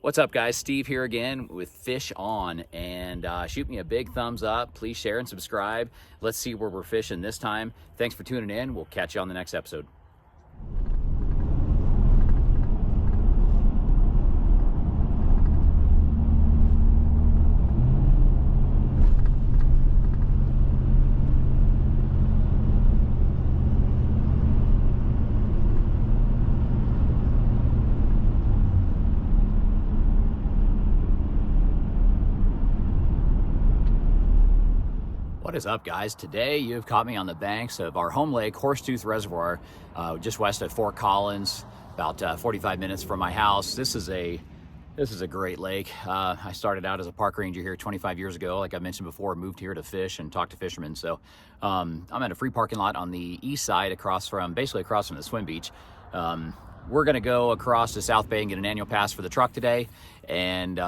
What's up, guys? Steve here again with Fish On, and shoot me a big thumbs up. Please share and subscribe. Let's see where we're fishing this time. Thanks for tuning in. We'll catch you on the next episode. What is up, guys? Today you've caught me on the banks of our home lake, Horsetooth Reservoir, just west of Fort Collins, about 45 minutes from my house. This is a great lake. I started out as a park ranger here 25 years ago. Like I mentioned before, moved here to fish and talk to fishermen. So I'm at a free parking lot on the east side, basically across from the swim beach. We're gonna go across to South Bay and get an annual pass for the truck today, and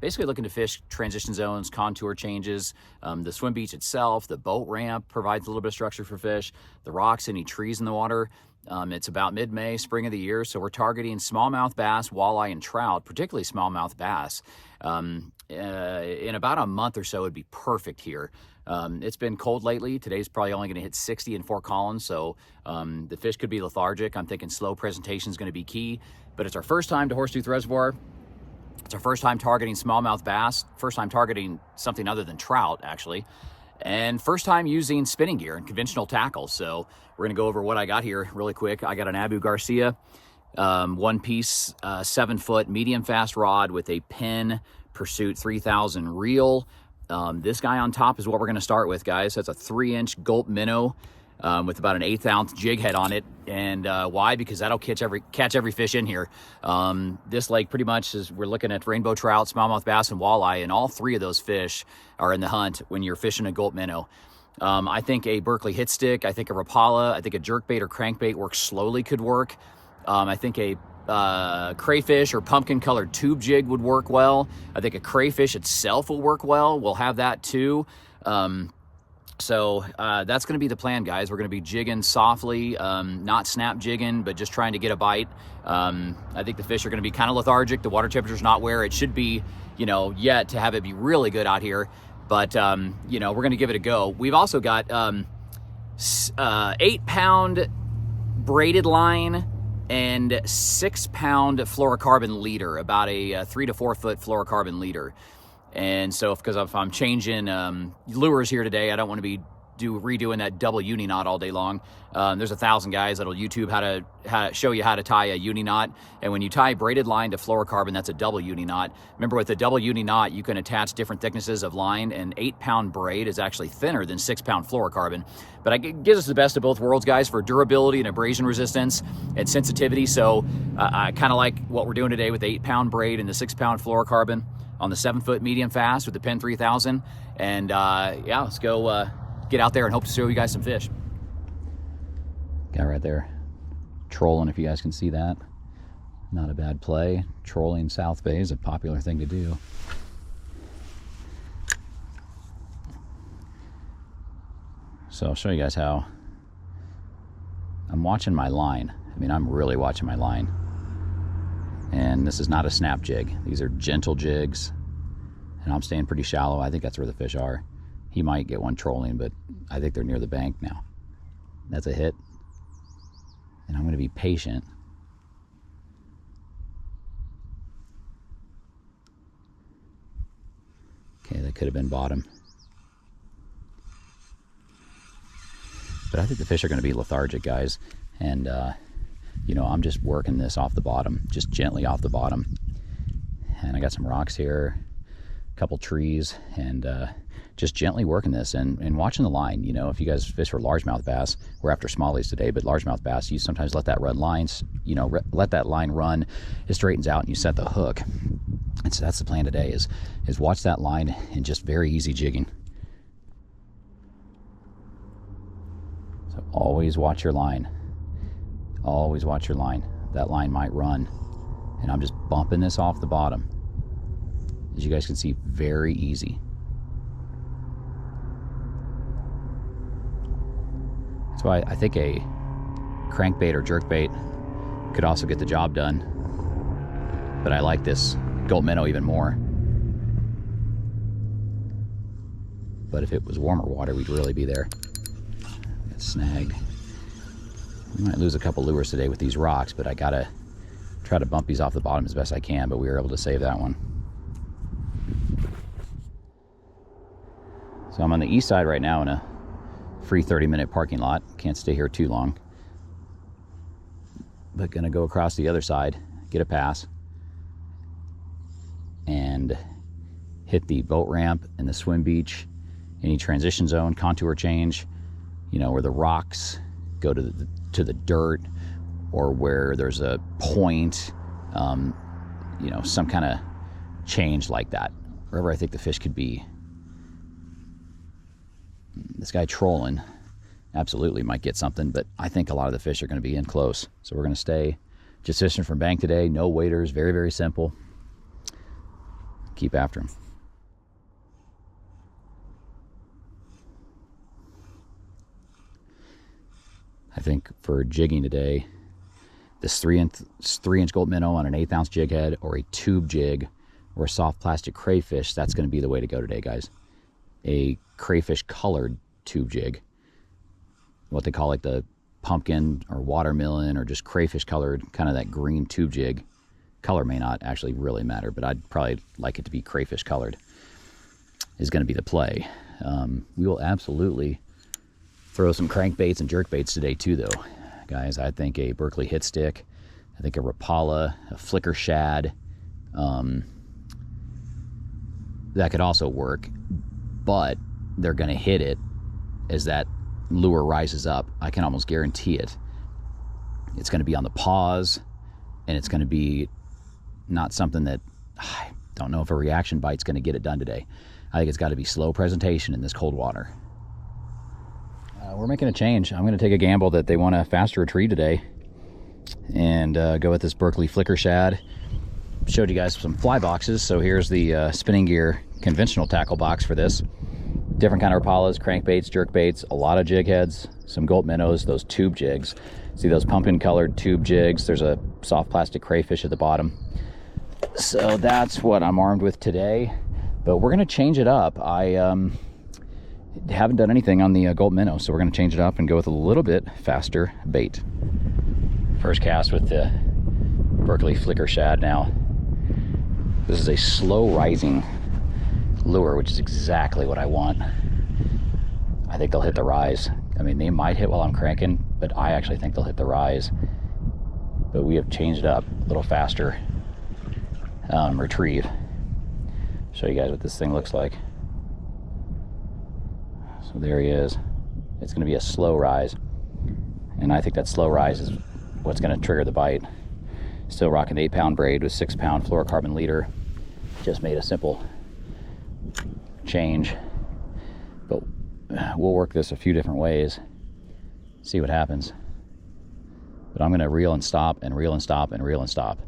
basically looking to fish transition zones, contour changes, the swim beach itself, the boat ramp provides a little bit of structure for fish, the rocks, any trees in the water. It's about mid-May, spring of the year, so we're targeting smallmouth bass, walleye, and trout, particularly smallmouth bass. In about a month or so, it'd be perfect here. It's been cold lately. Today's probably only going to hit 60 in Fort Collins, so the fish could be lethargic. I'm thinking slow presentation is going to be key, but it's our first time to Horsetooth Reservoir. It's our first time targeting smallmouth bass, first time targeting something other than trout, actually, and first time using spinning gear and conventional tackle. So we're gonna go over what I got here really quick. I got an Abu Garcia, one piece, 7-foot medium fast rod with a Penn Pursuit 3000 reel. This guy on top is what we're gonna start with, guys. That's a 3-inch gulp minnow. With about an 1/8 ounce jig head on it. And why? Because that'll catch every fish in here. This lake pretty much is, we're looking at rainbow trout, smallmouth bass, and walleye, and all three of those fish are in the hunt when you're fishing a gulp minnow. I think a Berkeley hit stick, I think a Rapala, I think a jerkbait or crankbait works slowly could work. I think a crayfish or pumpkin colored tube jig would work well. I think a crayfish itself will work well. We'll have that too. So that's going to be the plan, guys. We're going to be jigging softly, not snap jigging, but just trying to get a bite. I think the fish are going to be kind of lethargic. The water temperature's not where it should be, yet to have it be really good out here. But, we're going to give it a go. We've also got 8-pound braided line and 6-pound fluorocarbon leader, about a 3 to 4 foot fluorocarbon leader. And so, because if I'm changing lures here today, I don't want to be redoing that double uni knot all day long. There's 1,000 guys that'll YouTube how to show you how to tie a uni knot. And when you tie braided line to fluorocarbon, that's a double uni knot. Remember, with a double uni knot, you can attach different thicknesses of line, and 8-pound braid is actually thinner than 6-pound fluorocarbon. But it gives us the best of both worlds, guys, for durability and abrasion resistance and sensitivity. So I kind of like what we're doing today with the 8-pound braid and the 6-pound fluorocarbon on the 7-foot medium fast with the Penn 3000. And yeah, let's go get out there and hope to show you guys some fish. Guy right there trolling, if you guys can see that. Not a bad play. Trolling South Bay is a popular thing to do. So I'll show you guys how I'm watching my line. I mean, I'm really watching my line. And this is not a snap jig. These are gentle jigs, and I'm staying pretty shallow. I think that's where the fish are. He might get one trolling, but I think they're near the bank now. That's a hit, and I'm gonna be patient. Okay, that could have been bottom. But I think the fish are gonna be lethargic, guys, and I'm just working this off the bottom, just gently off the bottom. And I got some rocks here, a couple trees, and just gently working this and watching the line. If you guys fish for largemouth bass, we're after smallies today, but largemouth bass, you sometimes let that let that line run, it straightens out, and you set the hook. And so that's the plan today, is watch that line and just very easy jigging. So always watch your line. Always watch your line. That line might run. And I'm just bumping this off the bottom. As you guys can see, very easy. So I think a crankbait or jerkbait could also get the job done. But I like this gold minnow even more. But if it was warmer water, we'd really be there. It's snagged. We might lose a couple lures today with these rocks, but I gotta try to bump these off the bottom as best I can, but we were able to save that one. So I'm on the east side right now in a free 30-minute parking lot. Can't stay here too long. But gonna go across the other side, get a pass, and hit the boat ramp and the swim beach, any transition zone, contour change, you know, where the rocks go to the dirt, or where there's a point, you know, some kind of change like that, wherever I think the fish could be. This guy trolling absolutely might get something, but I think a lot of the fish are going to be in close. So we're going to stay just fishing from bank today. No waders, very, very simple. Keep after him. I think for jigging today, this 3-inch gold minnow on an 1/8 ounce jig head, or a tube jig, or a soft plastic crayfish, that's going to be the way to go today, guys. A crayfish colored tube jig, what they call like the pumpkin or watermelon, or just crayfish colored, kind of that green tube jig. Color may not actually really matter, but I'd probably like it to be crayfish colored, is going to be the play. We will absolutely throw some crankbaits and jerkbaits today too, though, guys. I think a Berkeley hit stick, I think a Rapala, a flicker shad, that could also work, but they're going to hit it as that lure rises up. I can almost guarantee it. It's going to be on the pause, and it's going to be not something that, I don't know if a reaction bite's going to get it done today. I think it's got to be slow presentation in this cold water. We're making a change. I'm going to take a gamble that they want a faster retrieve today, and go with this Berkeley flicker shad. Showed you guys some fly boxes, so here's the spinning gear conventional tackle box for this. Different kind of Rapalas, crankbaits, jerkbaits, a lot of jig heads, some gold minnows, those tube jigs. See those pumpkin colored tube jigs? There's a soft plastic crayfish at the bottom. So that's what I'm armed with today, but we're going to change it up. I haven't done anything on the gold minnow, so we're going to change it up and go with a little bit faster bait. First cast with the Berkeley flicker shad. Now this is a slow rising lure, which is exactly what I want. I think they'll hit the rise. I mean, they might hit while I'm cranking, but I actually think they'll hit the rise. But we have changed it up a little faster retrieve. Show you guys what this thing looks like. So there he is. It's going to be a slow rise, and I think that slow rise is what's going to trigger the bite. Still rocking the 8-pound braid with 6-pound fluorocarbon leader. Just made a simple change, but we'll work this a few different ways, see what happens. But I'm going to reel and stop and reel and stop and reel and stop.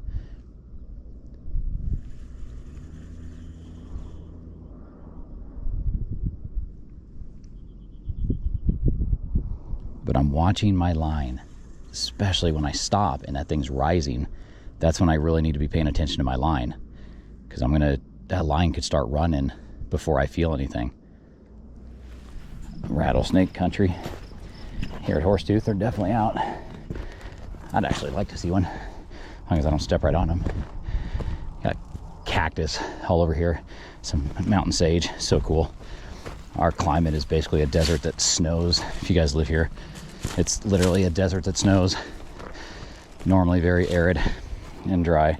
But I'm watching my line, especially when I stop and that thing's rising. That's when I really need to be paying attention to my line, because that line could start running before I feel anything. Rattlesnake country here at Horsetooth, they're definitely out. I'd actually like to see one, as long as I don't step right on them. Got cactus all over here, some mountain sage, so cool. Our climate is basically a desert that snows. If you guys live here, it's literally a desert that snows. Normally very arid and dry.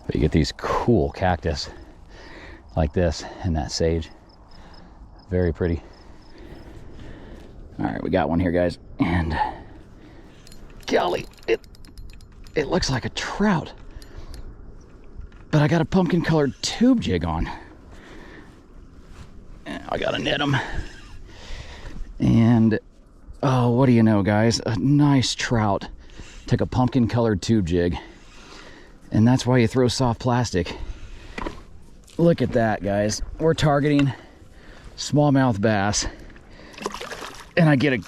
But you get these cool cactus like this and that sage. Very pretty. All right, we got one here, guys. And golly, it looks like a trout. But I got a pumpkin colored tube jig on. I gotta net them. And oh, what do you know, guys? A nice trout. Took a pumpkin colored tube jig. And that's why you throw soft plastic. Look at that, guys. We're targeting smallmouth bass. And I get a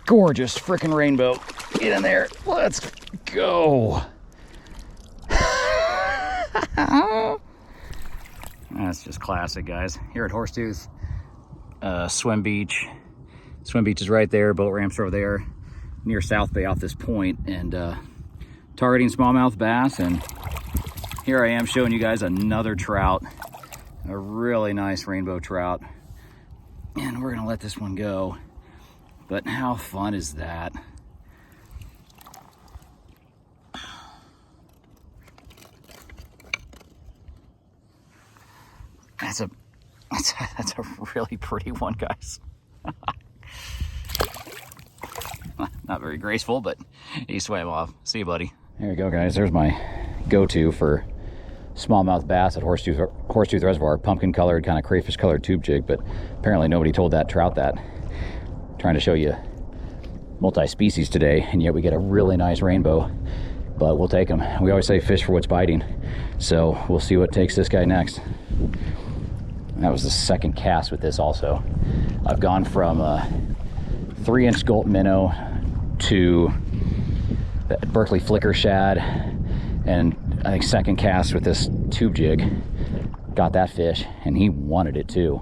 gorgeous freaking rainbow. Get in there. Let's go. That's just classic, guys. Here at Horsetooth, swim beach. Swim beach is right there, boat ramps are over there, near South Bay off this point, and targeting smallmouth bass. And here I am showing you guys another trout, a really nice rainbow trout. And we're gonna let this one go. But how fun is that? That's a really pretty one, guys. Not very graceful, but he swam off. See you, buddy. There you go, guys. There's my go-to for smallmouth bass at Horsetooth Reservoir. Pumpkin colored, kind of crayfish colored tube jig, but apparently nobody told that trout that. Trying to show you multi-species today, and yet we get a really nice rainbow, but we'll take them. We always say fish for what's biting, so we'll see what takes this guy next. That was the second cast with this also. I've gone from a 3-inch gulp minnow to Berkeley flicker shad, and I think second cast with this tube jig. Got that fish, and he wanted it too.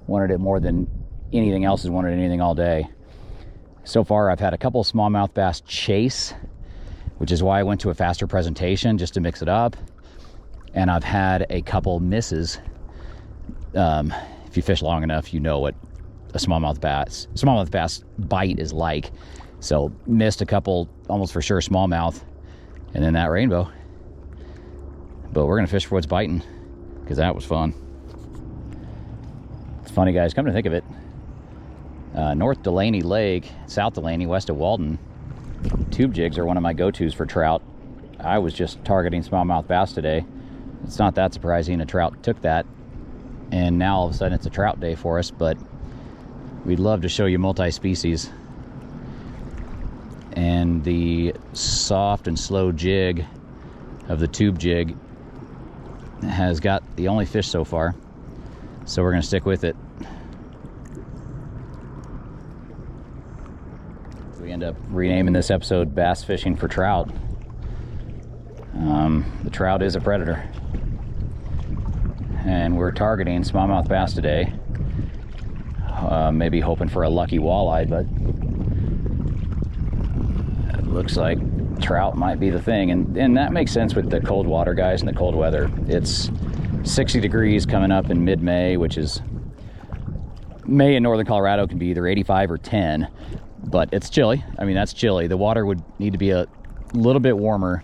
Wanted it more than anything else has wanted anything all day. So far, I've had a couple of smallmouth bass chase, which is why I went to a faster presentation just to mix it up. And I've had a couple misses. If you fish long enough, you know what a smallmouth bass bite is like. So missed a couple, almost for sure smallmouth, and then that rainbow. But we're gonna fish for what's biting, because that was fun. It's funny, guys, come to think of it, North Delaney Lake, South Delaney, west of Walden, tube jigs are one of my go-tos for trout. I was just targeting smallmouth bass today. It's not that surprising a trout took that, and now all of a sudden it's a trout day for us, but we'd love to show you multi-species. And the soft and slow jig of the tube jig has got the only fish so far, so we're gonna stick with it. We end up renaming this episode Bass Fishing for Trout. The trout is a predator, and we're targeting smallmouth bass today. Maybe hoping for a lucky walleye, but it looks like trout might be the thing, and that makes sense with the cold water, guys, and the cold weather. It's 60 degrees coming up in mid-May, which is, May in northern Colorado can be either 85 or 10, but it's chilly. I mean, that's chilly. The water would need to be a little bit warmer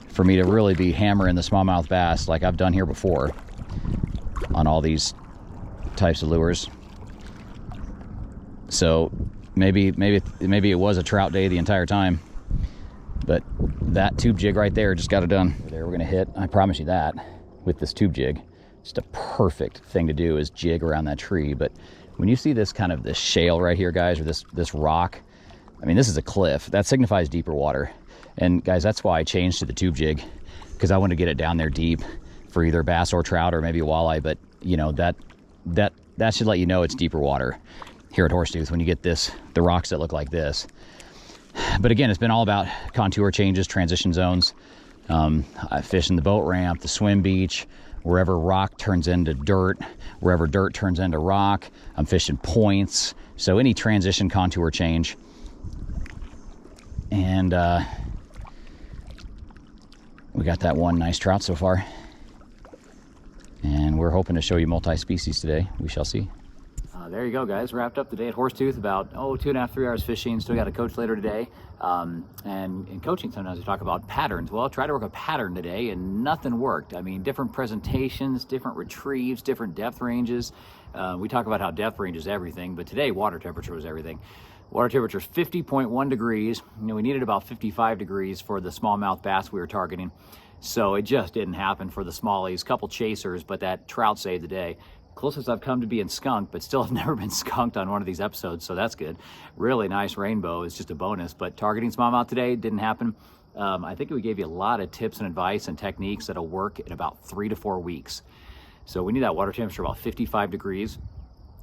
for me to really be hammering the smallmouth bass like I've done here before on all these types of lures. So maybe it was a trout day the entire time, but that tube jig right there just got it done. There, we're gonna hit, I promise you that, with this tube jig. Just a perfect thing to do is jig around that tree. But when you see this kind of this shale right here, guys, or this rock, I mean, this is a cliff. That signifies deeper water. And guys, that's why I changed to the tube jig, because I want to get it down there deep for either bass or trout or maybe a walleye. But you know, that should let you know it's deeper water here at Horsetooth when you get the rocks that look like this. But again, it's been all about contour changes, transition zones. I fish in the boat ramp, the swim beach, wherever rock turns into dirt, wherever dirt turns into rock. I'm fishing points, so any transition contour change. And we got that one nice trout so far, and we're hoping to show you multi-species today. We shall see. There you go, guys. Wrapped up the day at Horsetooth. About 2.5, 3 hours fishing. Still got to coach later today. And in coaching, sometimes we talk about patterns. Well, I tried to work a pattern today, and nothing worked. I mean, different presentations, different retrieves, different depth ranges. We talk about how depth range is everything, but today water temperature was everything. Water temperature is 50.1 degrees. You know, we needed about 55 degrees for the smallmouth bass we were targeting. So it just didn't happen for the smallies. Couple chasers, but that trout saved the day. Closest I've come to being skunked, but still have never been skunked on one of these episodes, so that's good. Really nice rainbow is just a bonus, but targeting smallmouth today didn't happen. I think we gave you a lot of tips and advice and techniques that'll work in about 3 to 4 weeks. So we need that water temperature about 55 degrees.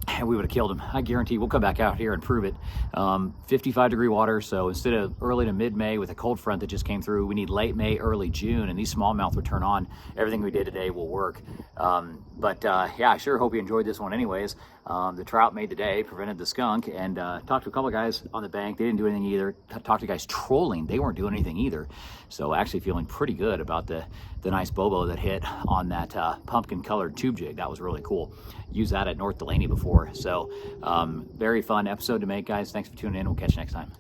and we would have killed him. I guarantee we'll come back out here and prove it. 55-degree water, so instead of early to mid-May with a cold front that just came through, we need late May, early June, and these smallmouth will turn on. Everything we did today will work. Yeah, I sure hope you enjoyed this one anyways. The trout made the day, prevented the skunk, and talked to a couple of guys on the bank. They didn't do anything either. Talked to guys trolling. They weren't doing anything either. So actually feeling pretty good about the nice bobo that hit on that pumpkin-colored tube jig. That was really cool. Used that at North Delaney before. So very fun episode to make, guys. Thanks for tuning in. We'll catch you next time.